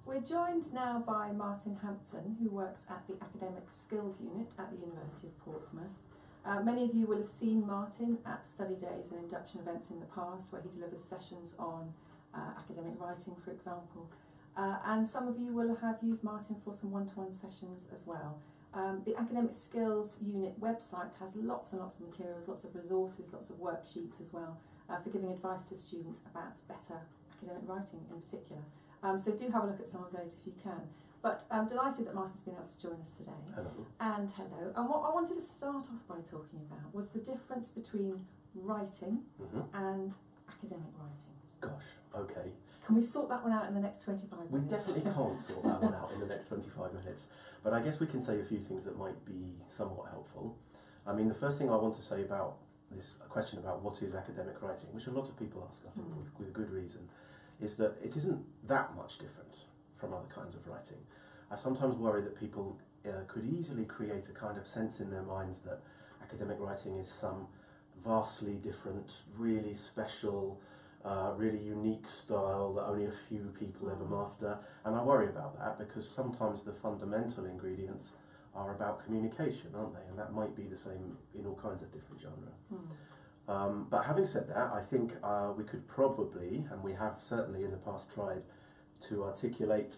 We're joined now by Martin Hampton, who works at the Academic Skills Unit at the University of Portsmouth. Many of you will have seen Martin at study days and induction events in the past, where he delivers sessions on academic writing, for example. And some of you will have used Martin for some one-to-one sessions as well. The Academic Skills Unit website has lots and lots of materials, lots of resources, lots of worksheets as well, for giving advice to students about better academic writing in particular. So do have a look at some of those if you can. But I'm delighted that Martin's been able to join us today. Hello. And hello. And what I wanted to start off by talking about was the difference between writing and academic writing. Gosh, okay. Can we sort that one out in the next 25 minutes? We definitely can't sort that one out in the next 25 minutes. But I guess we can say a few things that might be somewhat helpful. I mean, the first thing I want to say about this question about what is academic writing, which a lot of people ask, I think, with good reason, is that it isn't that much different from other kinds of writing. I sometimes worry that people could easily create a kind of sense in their minds that academic writing is some vastly different, really special, really unique style that only a few people ever master. And I worry about that because sometimes the fundamental ingredients are about communication, aren't they? And that might be the same in all kinds of different genres. But having said that, I think we could probably, and we have certainly in the past tried, to articulate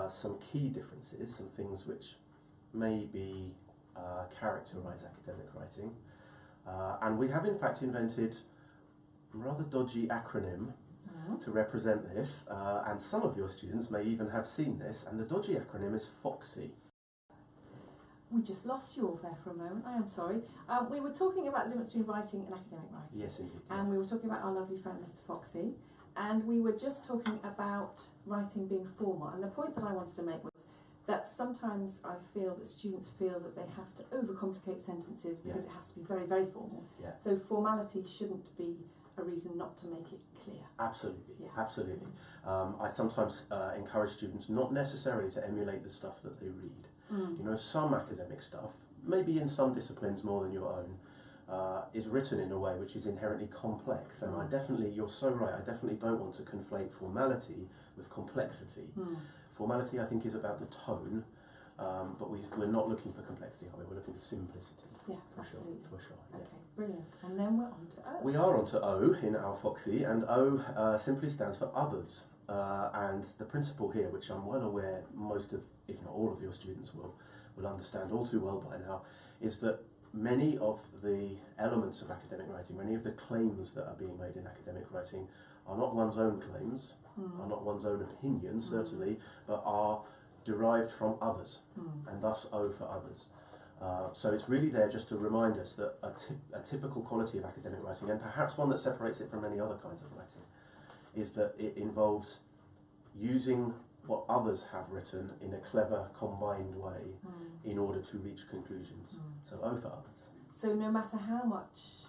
some key differences, some things which maybe characterise academic writing. And we have in fact invented a rather dodgy acronym to represent this, and some of your students may even have seen this, and the dodgy acronym is FOXY. We just lost you all there for a moment, I am sorry. We were talking about the difference between writing and academic writing. Yes, indeed. And we were talking about our lovely friend Mr. Foxy, and we were just talking about writing being formal. And the point that I wanted to make was that sometimes I feel that students feel that they have to overcomplicate sentences because it has to be very, very formal. Yeah. So formality shouldn't be a reason not to make it clear. Absolutely, Yeah. absolutely. I sometimes encourage students not necessarily to emulate the stuff that they read. You know, some academic stuff, maybe in some disciplines more than your own, is written in a way which is inherently complex. And I definitely, you're so right, I definitely don't want to conflate formality with complexity. Formality, I think, is about the tone, but we're not looking for complexity, are we? We're looking for simplicity. Yeah, for absolutely. Sure, for sure. Okay, Yeah. brilliant. And then we're on to O. We are on to O in our FOXY, and O simply stands for others. And the principle here, which I'm well aware most of, if not all of your students will understand all too well by now, is that many of the elements of academic writing, many of the claims that are being made in academic writing are not one's own claims, are not one's own opinions, certainly, but are derived from others, and thus O for others. So it's really there just to remind us that a typical quality of academic writing, and perhaps one that separates it from many other kinds of writing, is that it involves using what others have written in a clever, combined way in order to reach conclusions. So O for others. So no matter how much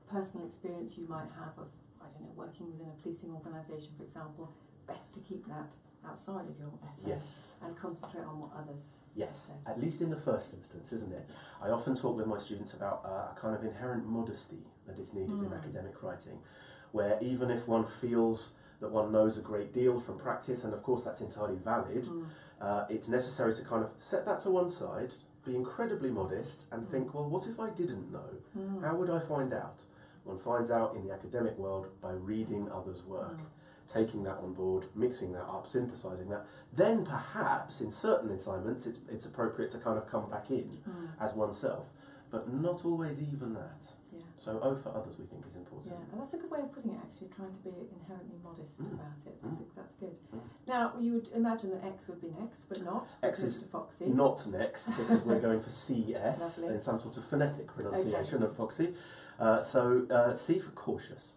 personal experience you might have of, I don't know, working within a policing organisation, for example, best to keep that outside of your essay. Yes. And concentrate on what others Yes, said. at least in the first instance, isn't it? I often talk with my students about a kind of inherent modesty that is needed in academic writing, where even if one feels that one knows a great deal from practice, and of course that's entirely valid, it's necessary to kind of set that to one side, be incredibly modest, and think, well, what if I didn't know? How would I find out? One finds out in the academic world by reading others' work, taking that on board, mixing that up, synthesising that. Then perhaps in certain assignments it's appropriate to kind of come back in as oneself, but not always even that. Yeah. So O for others we think is important. Yeah, and that's a good way of putting it, actually, trying to be inherently modest about it. That's good. Now, you would imagine that X would be next, but not. X is Mr. Foxy. not next, because we're going for CS Lovely. in some sort of phonetic pronunciation Okay. of Foxy. So C for cautious.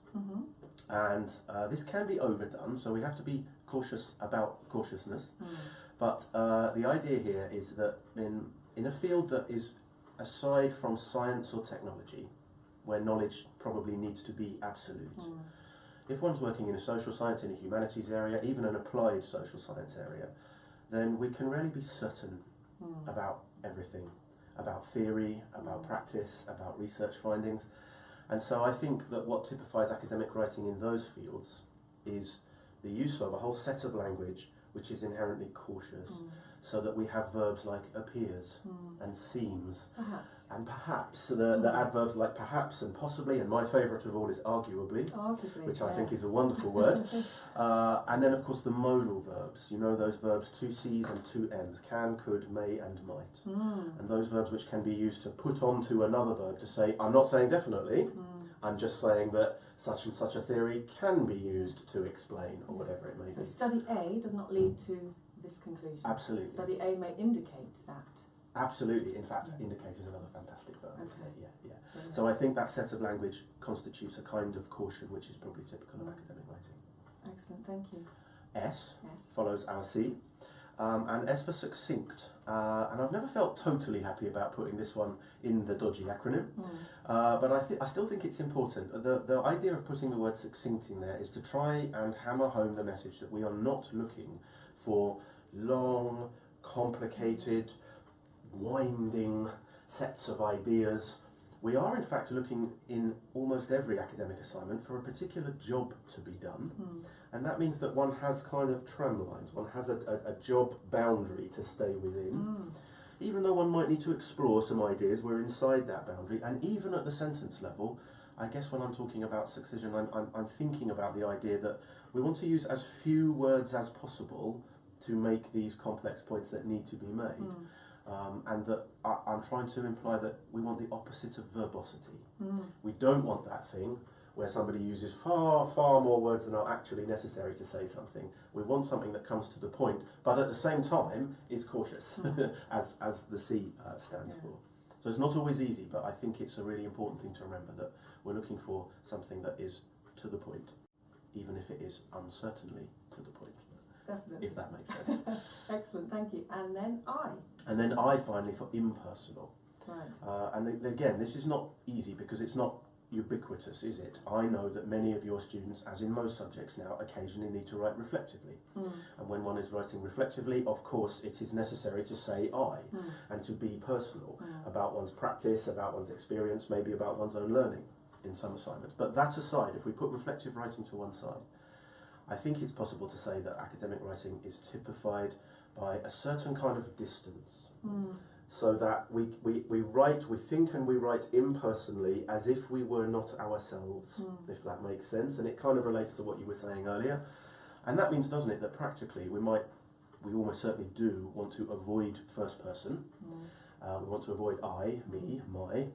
And this can be overdone, so we have to be cautious about cautiousness. But the idea here is that in a field that is aside from science or technology, where knowledge probably needs to be absolute, if one's working in a social science, in a humanities area, even an applied social science area, then we can really be certain about everything, about theory, about practice, about research findings. And so I think that what typifies academic writing in those fields is the use of a whole set of language which is inherently cautious, so that we have verbs like appears and seems. Perhaps. And perhaps, the adverbs like perhaps and possibly, and my favourite of all is arguably, which I think is a wonderful word. And then, of course, the modal verbs. You know, those verbs, two C's and two M's, can, could, may and might. And those verbs which can be used to put onto another verb to say, I'm not saying definitely, I'm just saying that such and such a theory can be used to explain, or whatever it may be. So study A does not lead to this conclusion. Absolutely. Study A may indicate that. Absolutely. In fact, indicate is another fantastic verb, isn't it? Yeah. So I think that set of language constitutes a kind of caution which is probably typical of academic writing. Excellent, thank you. S follows our C. And S for succinct. And I've never felt totally happy about putting this one in the dodgy acronym, but I still think it's important. The idea of putting the word succinct in there is to try and hammer home the message that we are not looking for long, complicated, winding sets of ideas. We are in fact looking in almost every academic assignment for a particular job to be done, and that means that one has kind of tram lines, one has a job boundary to stay within. Even though one might need to explore some ideas, we're inside that boundary, and even at the sentence level, I guess when I'm talking about succession, I'm thinking about the idea that we want to use as few words as possible to make these complex points that need to be made. And that I'm trying to imply that we want the opposite of verbosity. We don't want that thing where somebody uses far, far more words than are actually necessary to say something. We want something that comes to the point, but at the same time is cautious, as the C stands for. So it's not always easy, but I think it's a really important thing to remember that we're looking for something that is to the point, even if it is uncertainly to the point. Definitely. If that makes sense. Excellent, thank you. And then I. And then I finally for impersonal. Right. And again, this is not easy because it's not ubiquitous, is it? I know that many of your students, as in most subjects now, occasionally need to write reflectively. And when one is writing reflectively, of course, it is necessary to say I and to be personal about one's practice, about one's experience, maybe about one's own learning in some assignments. But that aside, if we put reflective writing to one side, I think it's possible to say that academic writing is typified by a certain kind of distance. So that we think and we write impersonally as if we were not ourselves, if that makes sense. And it kind of relates to what you were saying earlier. And that means, doesn't it, that practically we almost certainly do want to avoid first person. We want to avoid I, me, my.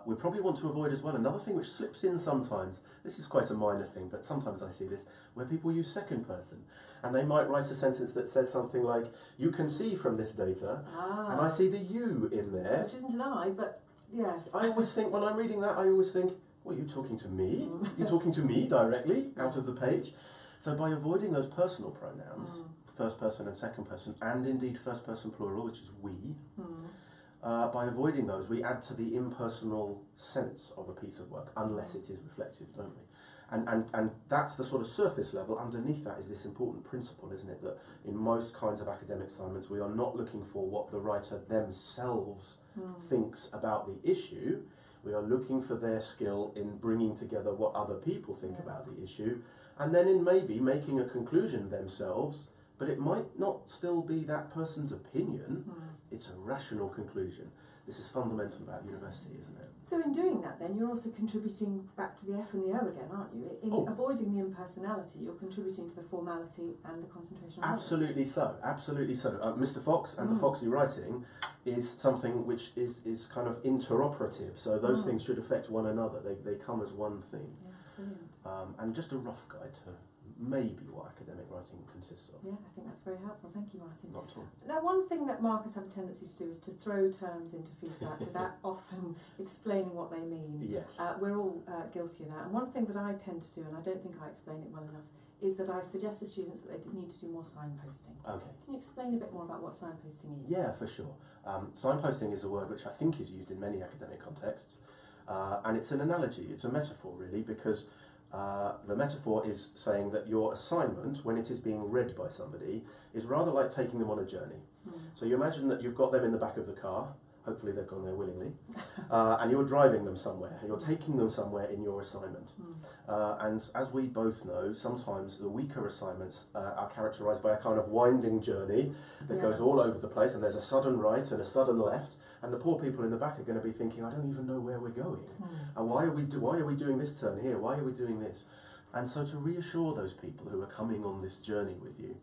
We probably want to avoid as well another thing which slips in sometimes. This is quite a minor thing, but sometimes I see this, where people use second person. And they might write a sentence that says something like, you can see from this data, and I see the you in there. Which isn't an I, but yes. I always think, when I'm reading that, I always think, well, you're talking to me? You're talking to me directly out of the page? So by avoiding those personal pronouns, first person and second person, and indeed first person plural, which is we, by avoiding those, we add to the impersonal sense of a piece of work, unless it is reflective, don't we? And that's the sort of surface level. Underneath that is this important principle, isn't it? That in most kinds of academic assignments, we are not looking for what the writer themselves thinks about the issue. We are looking for their skill in bringing together what other people think about the issue, and then in maybe making a conclusion themselves, but it might not still be that person's opinion. It's a rational conclusion. This is fundamental about university, isn't it? So in doing that then, you're also contributing back to the F and the O again, aren't you? In avoiding the impersonality, you're contributing to the formality and the concentration on Absolutely so, absolutely so. Mr. Fox and the Foxy writing is something which is kind of interoperative, so those things should affect one another. They come as one thing. Yeah, brilliant. And just a rough guide to maybe what academic writing consists of. Yeah, I think that's very helpful. Thank you, Martin. Not at all. Now, one thing that markers have a tendency to do is to throw terms into feedback without often explaining what they mean. Yes. We're all guilty of that. And one thing that I tend to do, and I don't think I explain it well enough, is that I suggest to students that they need to do more signposting. Okay. Can you explain a bit more about what signposting is? Yeah, for sure. Signposting is a word which I think is used in many academic contexts, and it's an analogy, it's a metaphor really, because the metaphor is saying that your assignment, when it is being read by somebody, is rather like taking them on a journey. So you imagine that you've got them in the back of the car, hopefully they've gone there willingly, and you're driving them somewhere, you're taking them somewhere in your assignment. And as we both know, sometimes the weaker assignments are characterised by a kind of winding journey that goes all over the place, and there's a sudden right and a sudden left, and the poor people in the back are going to be thinking, I don't even know where we're going, and why are we doing this turn here, why are we doing this? And so to reassure those people who are coming on this journey with you,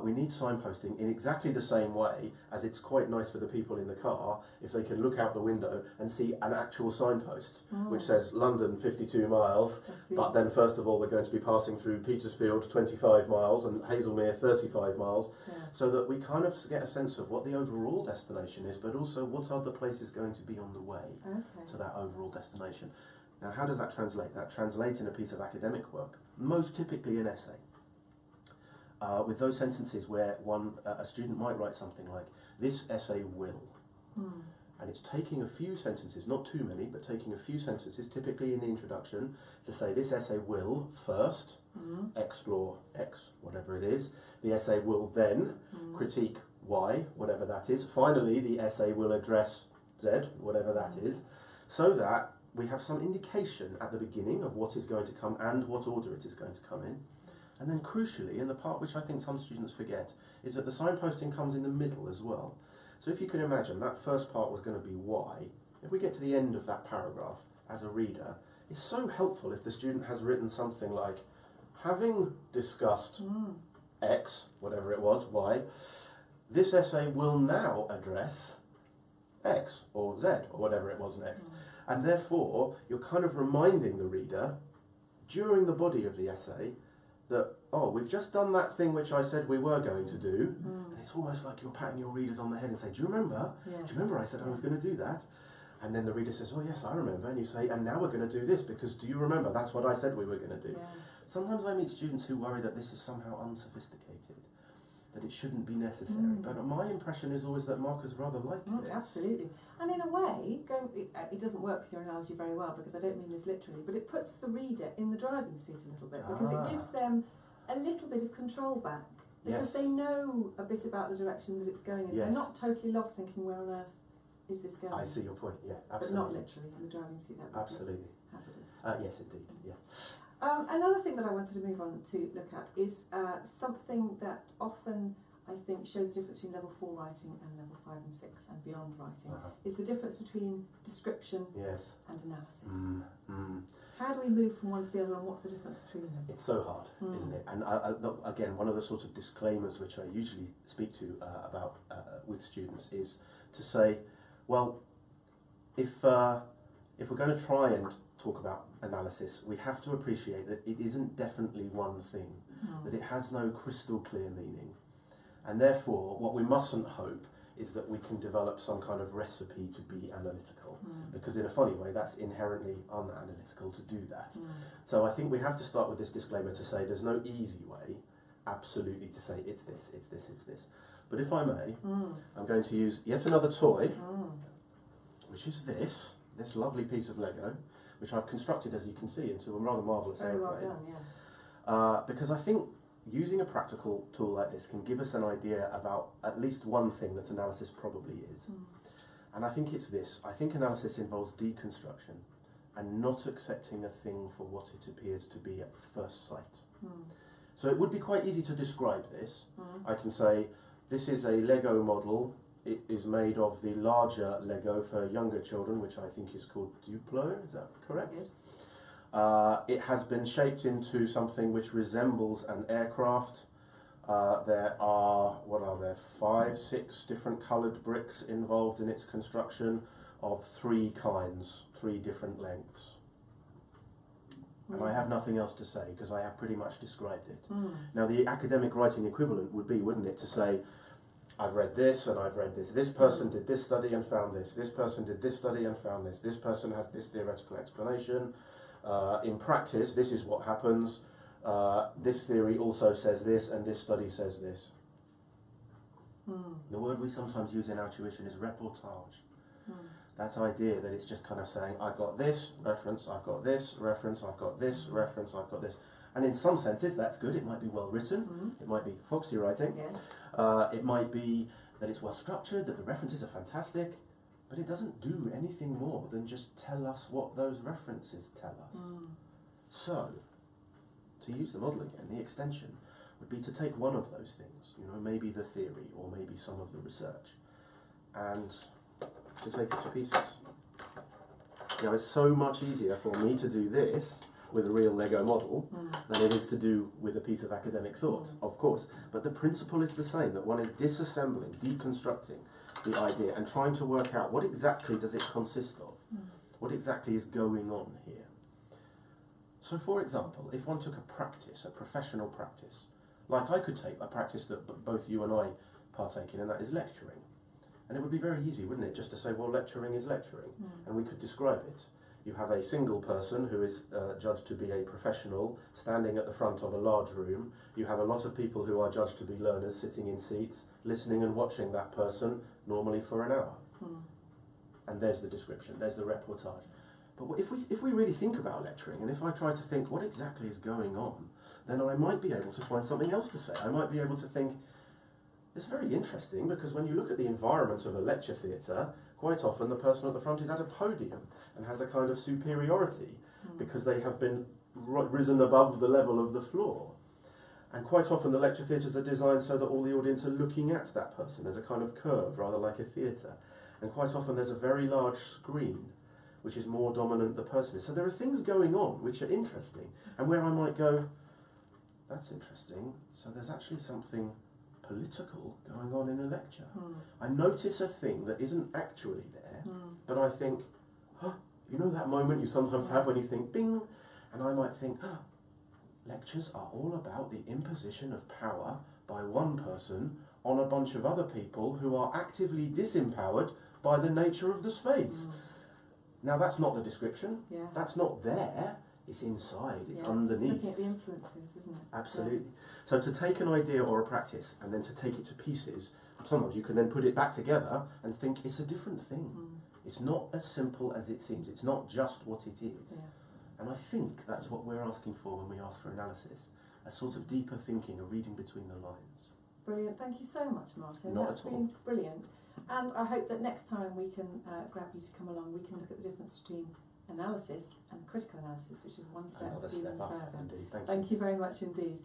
we need signposting in exactly the same way as it's quite nice for the people in the car if they can look out the window and see an actual signpost which says London 52 miles, but then first of all we're going to be passing through Petersfield 25 miles and Hazelmere 35 miles, so that we kind of get a sense of what the overall destination is, but also what other places going to be on the way to that overall destination. Now, how does that translate? That translates in a piece of academic work, most typically an essay. With those sentences where a student might write something like, this essay will. And it's taking a few sentences, not too many, but taking a few sentences, typically in the introduction, to say this essay will first explore X, whatever it is. The essay will then critique Y, whatever that is. Finally, the essay will address Z, whatever that is, so that we have some indication at the beginning of what is going to come and what order it is going to come in. And then crucially, and the part which I think some students forget, is that the signposting comes in the middle as well. So if you can imagine, that first part was going to be why. If we get to the end of that paragraph, as a reader, it's so helpful if the student has written something like, having discussed X, whatever it was, Y, this essay will now address X, or Z, or whatever it was next. And therefore, you're kind of reminding the reader, during the body of the essay, that, oh, we've just done that thing which I said we were going to do, and it's almost like you're patting your readers on the head and saying, do you remember? Do you remember I said I was going to do that? And then the reader says, oh yes, I remember, and you say, and now we're going to do this, because do you remember, that's what I said we were going to do. Sometimes I meet students who worry that this is somehow unsophisticated, that it shouldn't be necessary, but my impression is always that markers rather like it. Absolutely. And in a way, it doesn't work with your analogy very well, because I don't mean this literally, but it puts the reader in the driving seat a little bit, because it gives them a little bit of control back, because they know a bit about the direction that it's going in. They're not totally lost thinking, where on earth is this going? I see your point, absolutely. But not literally in the driving seat. That would absolutely. Be hazardous. Yes, indeed, Another thing that I wanted to move on to look at is something that often I think shows the difference between level 4 writing and level 5 and 6 and beyond writing, is the difference between description and analysis. How do we move from one to the other, and what's the difference between them? It's so hard, isn't it? And again, one of the sort of disclaimers which I usually speak to about with students is to say, well, if we're going to try and talk about analysis, we have to appreciate that it isn't definitely one thing, that it has no crystal clear meaning. And therefore, what we mustn't hope is that we can develop some kind of recipe to be analytical, because in a funny way, that's inherently unanalytical to do that. So I think we have to start with this disclaimer to say there's no easy way, absolutely, to say it's this, it's this, it's this. But if I may, I'm going to use yet another toy, which is this lovely piece of Lego, which I've constructed, as you can see, into a rather marvellous airplane. Very well done, yes. Because I think using a practical tool like this can give us an idea about at least one thing that analysis probably is. And I think it's this. I think analysis involves deconstruction and not accepting a thing for what it appears to be at first sight. So it would be quite easy to describe this. I can say, this is a Lego model. It is made of the larger Lego for younger children, which I think is called Duplo, is that correct? It has been shaped into something which resembles an aircraft. There are, 5, 6 different coloured bricks involved in its construction of 3 kinds, 3 different lengths. And I have nothing else to say because I have pretty much described it. Now the academic writing equivalent would be, wouldn't it, to say, I've read this and I've read this. This person did this study and found this. This person did this study and found this. This person has this theoretical explanation. In practice, this is what happens. This theory also says this, and this study says this. The word we sometimes use in our tuition is reportage. That idea that it's just kind of saying, I've got this reference, I've got this reference, I've got this reference, I've got this. And in some senses, that's good. It might be well written. It might be foxy writing. It might be that it's well structured, that the references are fantastic. but it doesn't do anything more than just tell us what those references tell us. So, to use the model again, the extension would be to take one of those things, you know, maybe the theory or maybe some of the research, and to take it to pieces. Now, it's so much easier for me to do this with a real Lego model than it is to do with a piece of academic thought, of course. But the principle is the same, that one is disassembling, deconstructing the idea and trying to work out what exactly does it consist of, what exactly is going on here. So, for example, if one took a practice, a professional practice, like I could take a practice that both you and I partake in, and that is lecturing. And it would be very easy, wouldn't it, just to say, well, lecturing is lecturing, and we could describe it. You have a single person who is judged to be a professional, standing at the front of a large room. You have a lot of people who are judged to be learners, sitting in seats, listening and watching that person, normally for an hour. And there's the description, there's the reportage. But if we really think about lecturing, and if I try to think what exactly is going on, then I might be able to find something else to say. I might be able to think, it's very interesting, because when you look at the environment of a lecture theatre, quite often the person at the front is at a podium and has a kind of superiority because they have been risen above the level of the floor. And quite often the lecture theatres are designed so that all the audience are looking at that person. There's a kind of curve, rather like a theatre. And quite often there's a very large screen, which is more dominant the person is. So there are things going on which are interesting, and where I might go, that's interesting, so there's actually something political going on in a lecture. I notice a thing that isn't actually there, but I think, oh, you know that moment you sometimes have when you think, bing, and I might think, oh, lectures are all about the imposition of power by one person on a bunch of other people who are actively disempowered by the nature of the space. Now that's not the description, that's not there, it's inside, it's underneath. It's looking at the influences, isn't it? Absolutely. So to take an idea or a practice and then to take it to pieces, sometimes you can then put it back together and think it's a different thing. It's not as simple as it seems, it's not just what it is. And I think that's what we're asking for when we ask for analysis, a sort of deeper thinking, a reading between the lines. Brilliant, thank you so much, Martin. That's been brilliant. And I hope that next time we can grab you to come along, we can look at the difference between analysis and critical analysis, which is one step even further. Indeed. Thank you. Thank you very much indeed.